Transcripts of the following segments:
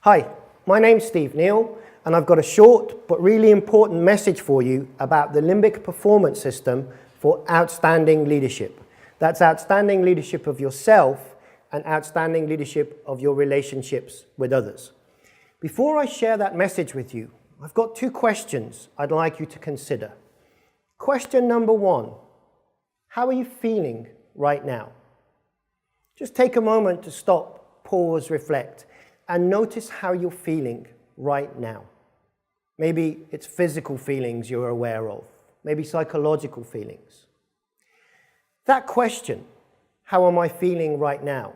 Hi, my name's Steve Neale, and I've got a short but really important message for you about the limbic performance system for outstanding leadership. That's outstanding leadership of yourself and outstanding leadership of your relationships with others. Before I share that message with you, I've got two questions I'd like you to consider. Question number one, how are you feeling right now? Just take a moment to stop, pause, reflect, and notice how you're feeling right now. Maybe it's physical feelings you're aware of, maybe psychological feelings. That question, how am I feeling right now,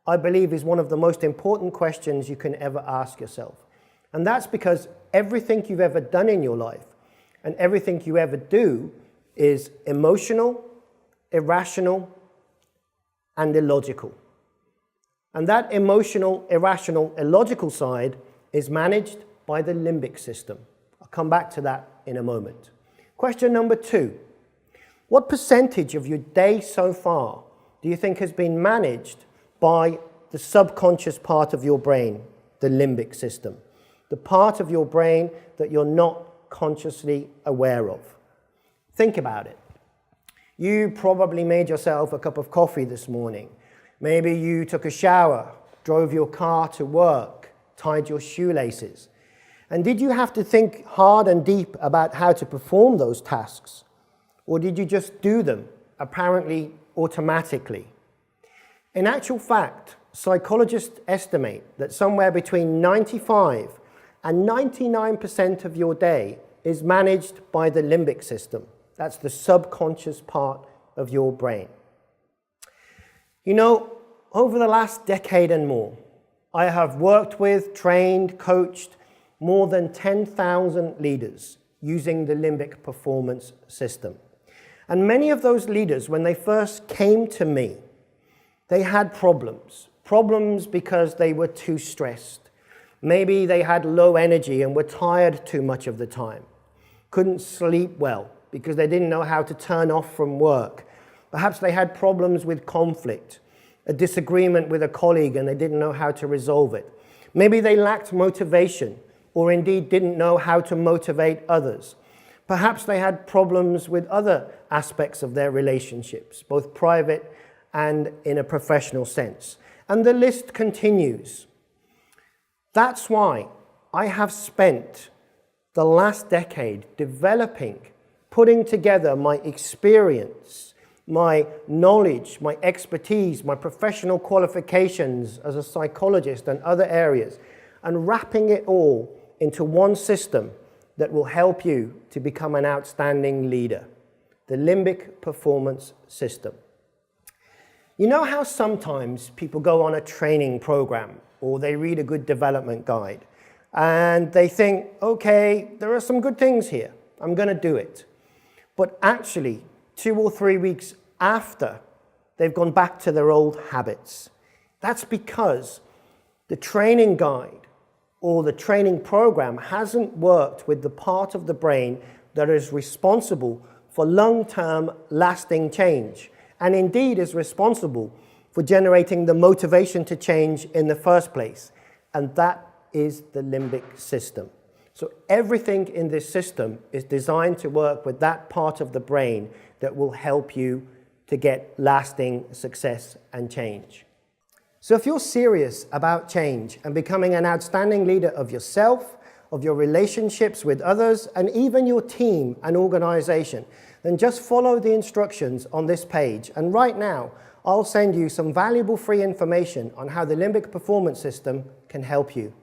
I believe is one of the most important questions you can ever ask yourself. And that's because everything you've ever done in your life and everything you ever do is emotional, irrational, and illogical. And that emotional, irrational, illogical side is managed by the limbic system. I'll come back to that in a moment. Question number two, what percentage of your day so far do you think has been managed by the subconscious part of your brain, the limbic system? The part of your brain that you're not consciously aware of. Think about it. You probably made yourself a cup of coffee this morning. Maybe you took a shower, drove your car to work, tied your shoelaces. And did you have to think hard and deep about how to perform those tasks? Or did you just do them, apparently automatically? In actual fact, psychologists estimate that somewhere between 95 and 99% of your day is managed by the limbic system. That's the subconscious part of your brain. You know, over the last decade and more, I have worked with, trained, coached more than 10,000 leaders using the limbic performance system. And many of those leaders, when they first came to me, they had problems. Problems because they were too stressed. Maybe they had low energy and were tired too much of the time. Couldn't sleep well because they didn't know how to turn off from work. Perhaps they had problems with conflict, a disagreement with a colleague and they didn't know how to resolve it. Maybe they lacked motivation or indeed didn't know how to motivate others. Perhaps they had problems with other aspects of their relationships, both private and in a professional sense. And the list continues. That's why I have spent the last decade developing, putting together my experience, my knowledge, my expertise, my professional qualifications as a psychologist and other areas, and wrapping it all into one system that will help you to become an outstanding leader, the limbic performance system. You know how sometimes people go on a training program or they read a good development guide and they think, okay, there are some good things here, I'm going to do it. But actually, 2 or 3 weeks after, they've gone back to their old habits. That's because the training guide or the training program hasn't worked with the part of the brain that is responsible for long-term lasting change, and indeed is responsible for generating the motivation to change in the first place. And that is the limbic system. So everything in this system is designed to work with that part of the brain that will help you to get lasting success and change. So if you're serious about change and becoming an outstanding leader of yourself, of your relationships with others, and even your team and organization, then just follow the instructions on this page. And right now, I'll send you some valuable free information on how the limbic performance system can help you.